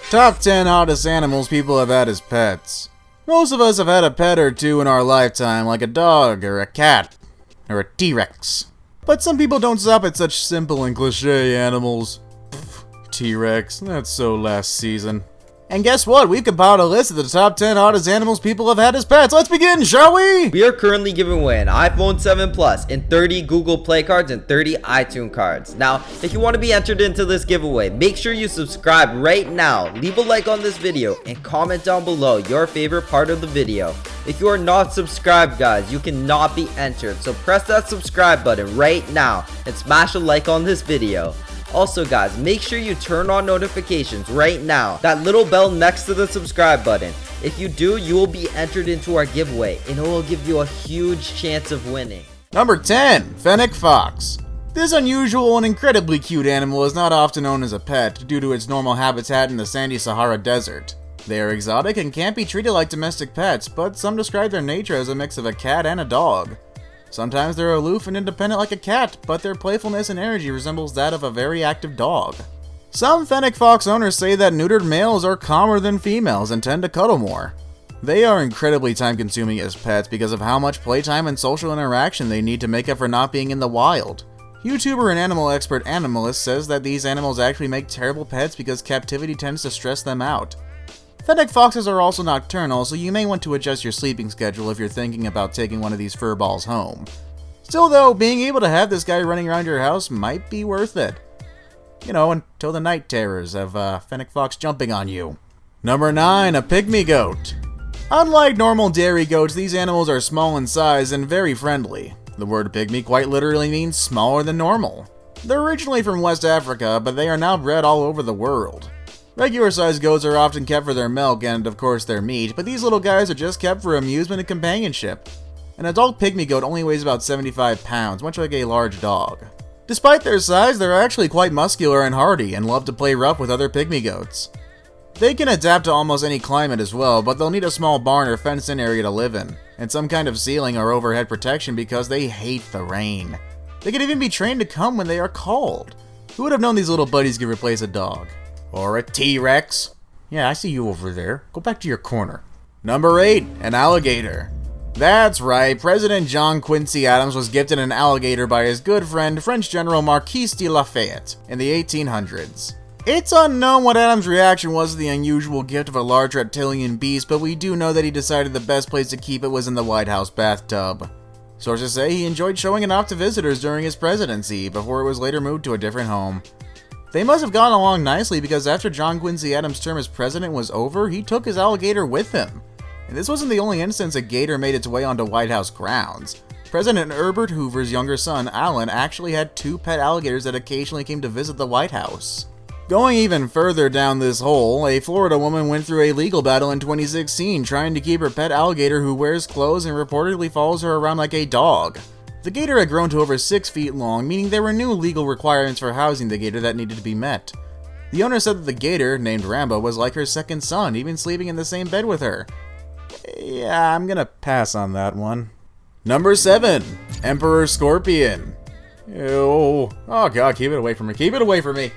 Top 10 oddest animals people have had as pets. Most of us have had a pet or two in our lifetime, like a dog, or a cat, or a T-Rex. But some people don't stop at such simple and cliche animals. T-Rex, that's so last season. And guess what? We've compiled a list of the top 10 oddest animals people have had as pets. Let's begin, shall we? We are currently giving away an iPhone 7 Plus and 30 Google Play cards and 30 iTunes cards. Now, if you want to be entered into this giveaway, make sure you subscribe right now, leave a like on this video, and comment down below your favorite part of the video. If you are not subscribed, guys, you cannot be entered. So press that subscribe button right now and smash a like on this video. Also, guys, make sure you turn on notifications right now. That little bell next to the subscribe button. If you do, you will be entered into our giveaway, and it will give you a huge chance of winning. Number 10. Fennec Fox. This unusual and incredibly cute animal is not often owned as a pet due to its normal habitat in the sandy Sahara Desert. They are exotic and can't be treated like domestic pets, but some describe their nature as a mix of a cat and a dog. Sometimes they're aloof and independent like a cat, but their playfulness and energy resembles that of a very active dog. Some Fennec Fox owners say that neutered males are calmer than females and tend to cuddle more. They are incredibly time-consuming as pets because of how much playtime and social interaction they need to make up for not being in the wild. YouTuber and animal expert Animalist says that these animals actually make terrible pets because captivity tends to stress them out. Fennec foxes are also nocturnal, so you may want to adjust your sleeping schedule if you're thinking about taking one of these fur balls home. Still though, being able to have this guy running around your house might be worth it. You know, until the night terrors of Fennec Fox jumping on you. Number 9. A Pygmy Goat. Unlike normal dairy goats, these animals are small in size and very friendly. The word pygmy quite literally means smaller than normal. They're originally from West Africa, but they are now bred all over the world. Regular-sized goats are often kept for their milk and, of course, their meat, but these little guys are just kept for amusement and companionship. An adult pygmy goat only weighs about 75 pounds, much like a large dog. Despite their size, they're actually quite muscular and hardy, and love to play rough with other pygmy goats. They can adapt to almost any climate as well, but they'll need a small barn or fenced-in area to live in, and some kind of ceiling or overhead protection because they hate the rain. They can even be trained to come when they are called. Who would have known these little buddies could replace a dog? Or a T-Rex. Yeah, I see you over there. Go back to your corner. Number 8. An alligator. That's right, President John Quincy Adams was gifted an alligator by his good friend, French General Marquis de Lafayette, in the 1800s. It's unknown what Adams' reaction was to the unusual gift of a large reptilian beast, but we do know that he decided the best place to keep it was in the White House bathtub. Sources say he enjoyed showing it off to visitors during his presidency, before it was later moved to a different home. They must have gone along nicely because after John Quincy Adams' term as president was over, he took his alligator with him. And this wasn't the only instance a gator made its way onto White House grounds. President Herbert Hoover's younger son, Alan, actually had 2 pet alligators that occasionally came to visit the White House. Going even further down this hole, a Florida woman went through a legal battle in 2016 trying to keep her pet alligator who wears clothes and reportedly follows her around like a dog. The gator had grown to over 6 feet long, meaning there were new legal requirements for housing the gator that needed to be met. The owner said that the gator, named Rambo, was like her second son, even sleeping in the same bed with her. Yeah, I'm gonna pass on that one. Number 7. Emperor Scorpion. Ew. Oh god, keep it away from me. Keep it away from me.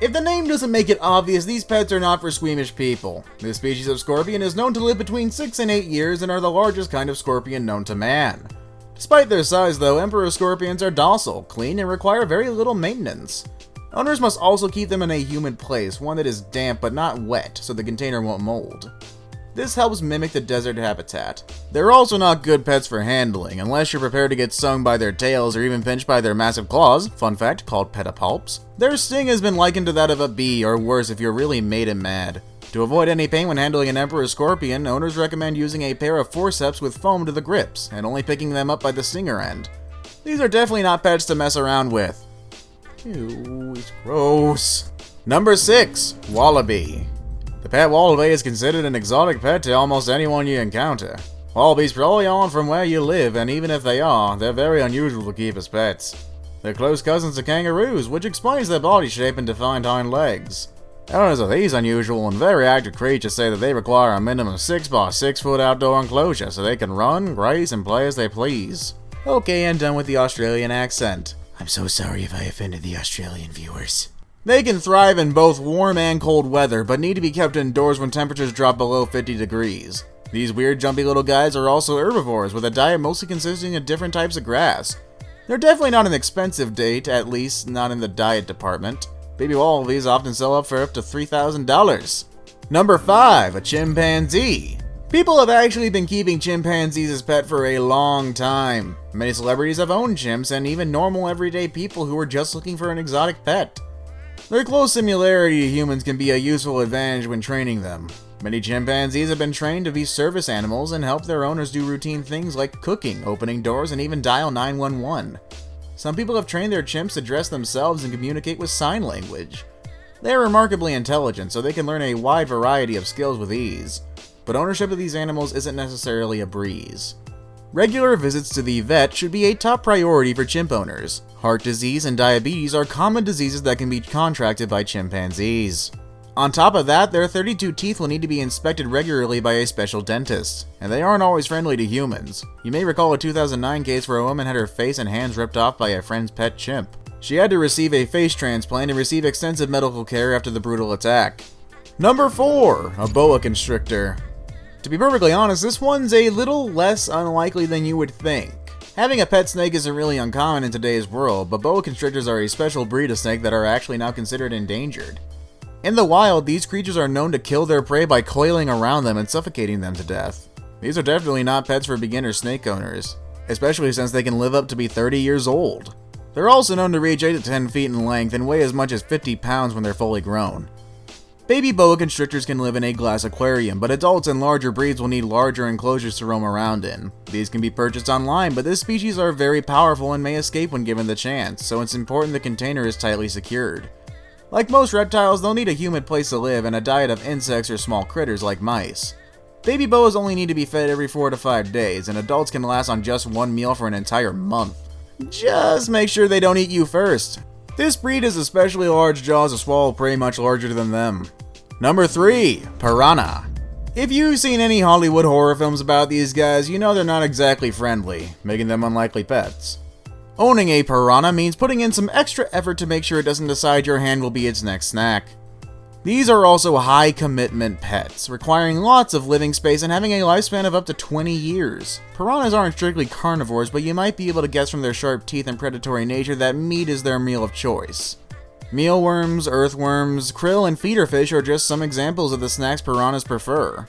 If the name doesn't make it obvious, these pets are not for squeamish people. This species of scorpion is known to live between 6 and 8 years and are the largest kind of scorpion known to man. Despite their size though, emperor scorpions are docile, clean, and require very little maintenance. Owners must also keep them in a humid place, one that is damp but not wet, so the container won't mold. This helps mimic the desert habitat. They're also not good pets for handling, unless you're prepared to get stung by their tails or even pinched by their massive claws, fun fact, called pedipalps. Their sting has been likened to that of a bee, or worse if you're really made him mad. To avoid any pain when handling an emperor scorpion, owners recommend using a pair of forceps with foam to the grips, and only picking them up by the stinger end. These are definitely not pets to mess around with. Ew, it's gross. Number 6. Wallaby. The pet wallaby is considered an exotic pet to almost anyone you encounter. Wallabies probably aren't from where you live, and even if they are, they're very unusual to keep as pets. They're close cousins to kangaroos, which explains their body shape and defined hind legs. Owners of these unusual and very active creatures say that they require a minimum 6 by 6 foot outdoor enclosure so they can run, graze, and play as they please. Okay, and done with the Australian accent. I'm so sorry if I offended the Australian viewers. They can thrive in both warm and cold weather, but need to be kept indoors when temperatures drop below 50 degrees. These weird jumpy little guys are also herbivores, with a diet mostly consisting of different types of grass. They're definitely not an expensive date, at least not in the diet department. Baby wallabies often sell up for up to $3,000. Number 5. A chimpanzee. People have actually been keeping chimpanzees as pet for a long time. Many celebrities have owned chimps, and even normal everyday people who are just looking for an exotic pet. Their close similarity to humans can be a useful advantage when training them. Many chimpanzees have been trained to be service animals and help their owners do routine things like cooking, opening doors, and even dial 911. Some people have trained their chimps to dress themselves and communicate with sign language. They are remarkably intelligent, so they can learn a wide variety of skills with ease. But ownership of these animals isn't necessarily a breeze. Regular visits to the vet should be a top priority for chimp owners. Heart disease and diabetes are common diseases that can be contracted by chimpanzees. On top of that, their 32 teeth will need to be inspected regularly by a special dentist, and they aren't always friendly to humans. You may recall a 2009 case where a woman had her face and hands ripped off by a friend's pet chimp. She had to receive a face transplant and receive extensive medical care after the brutal attack. Number 4. A boa constrictor. To be perfectly honest, this one's a little less unlikely than you would think. Having a pet snake isn't really uncommon in today's world, but boa constrictors are a special breed of snake that are actually now considered endangered. In the wild, these creatures are known to kill their prey by coiling around them and suffocating them to death. These are definitely not pets for beginner snake owners, especially since they can live up to be 30 years old. They're also known to reach 8 to 10 feet in length and weigh as much as 50 pounds when they're fully grown. Baby boa constrictors can live in a glass aquarium, but adults and larger breeds will need larger enclosures to roam around in. These can be purchased online, but this species are very powerful and may escape when given the chance, so it's important the container is tightly secured. Like most reptiles, they'll need a humid place to live and a diet of insects or small critters like mice. Baby boas only need to be fed every 4 to 5 days, and adults can last on just one meal for an entire month. Just make sure they don't eat you first. This breed has especially large jaws to swallow prey much larger than them. Number 3. Piranha. If you've seen any Hollywood horror films about these guys, you know they're not exactly friendly, making them unlikely pets. Owning a piranha means putting in some extra effort to make sure it doesn't decide your hand will be its next snack. These are also high commitment pets, requiring lots of living space and having a lifespan of up to 20 years. Piranhas aren't strictly carnivores, but you might be able to guess from their sharp teeth and predatory nature that meat is their meal of choice. Mealworms, earthworms, krill, and feeder fish are just some examples of the snacks piranhas prefer.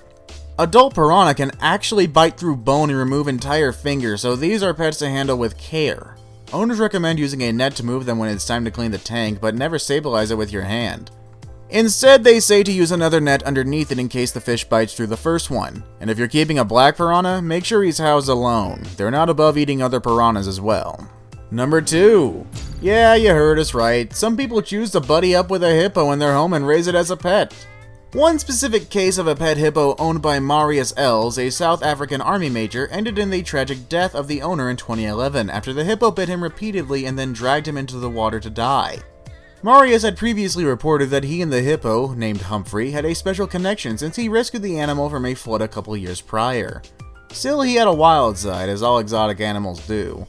Adult piranha can actually bite through bone and remove entire fingers, so these are pets to handle with care. Owners recommend using a net to move them when it's time to clean the tank, but never stabilize it with your hand. Instead, they say to use another net underneath it in case the fish bites through the first one. And if you're keeping a black piranha, make sure he's housed alone. They're not above eating other piranhas as well. Number 2. Yeah, you heard us right. Some people choose to buddy up with a hippo in their home and raise it as a pet. One specific case of a pet hippo owned by Marius Els, a South African army major, ended in the tragic death of the owner in 2011 after the hippo bit him repeatedly and then dragged him into the water to die. Marius had previously reported that he and the hippo, named Humphrey, had a special connection since he rescued the animal from a flood a couple years prior. Still, he had a wild side, as all exotic animals do.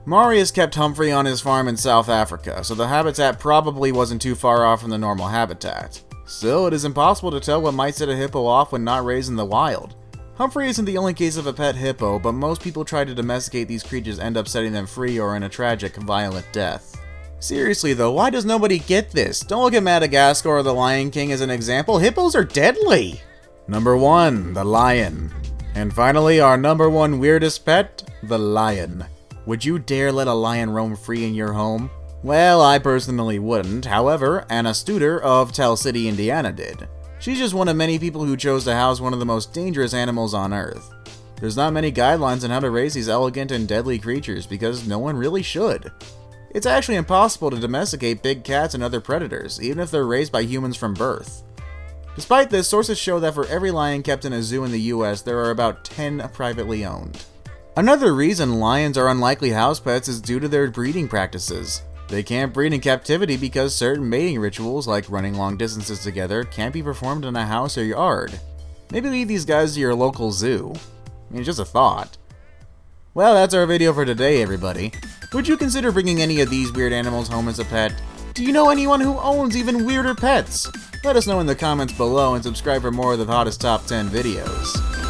Marius kept Humphrey on his farm in South Africa, so the habitat probably wasn't too far off from the normal habitat. Still, it is impossible to tell what might set a hippo off when not raised in the wild. Humphrey isn't the only case of a pet hippo, but most people try to domesticate these creatures end up setting them free or in a tragic, violent death. Seriously though, why does nobody get this? Don't look at Madagascar or the Lion King as an example, hippos are deadly! Number 1. The lion. And finally, our number 1 weirdest pet, the lion. Would you dare let a lion roam free in your home? Well, I personally wouldn't. However, Anna Studer of Tell City, Indiana did. She's just one of many people who chose to house one of the most dangerous animals on Earth. There's not many guidelines on how to raise these elegant and deadly creatures because no one really should. It's actually impossible to domesticate big cats and other predators, even if they're raised by humans from birth. Despite this, sources show that for every lion kept in a zoo in the US, there are about 10 privately owned. Another reason lions are unlikely house pets is due to their breeding practices. They can't breed in captivity because certain mating rituals, like running long distances together, can't be performed in a house or yard. Maybe leave these guys to your local zoo. I mean, just a thought. Well, that's our video for today, everybody. Would you consider bringing any of these weird animals home as a pet? Do you know anyone who owns even weirder pets? Let us know in the comments below and subscribe for more of the hottest top 10 videos.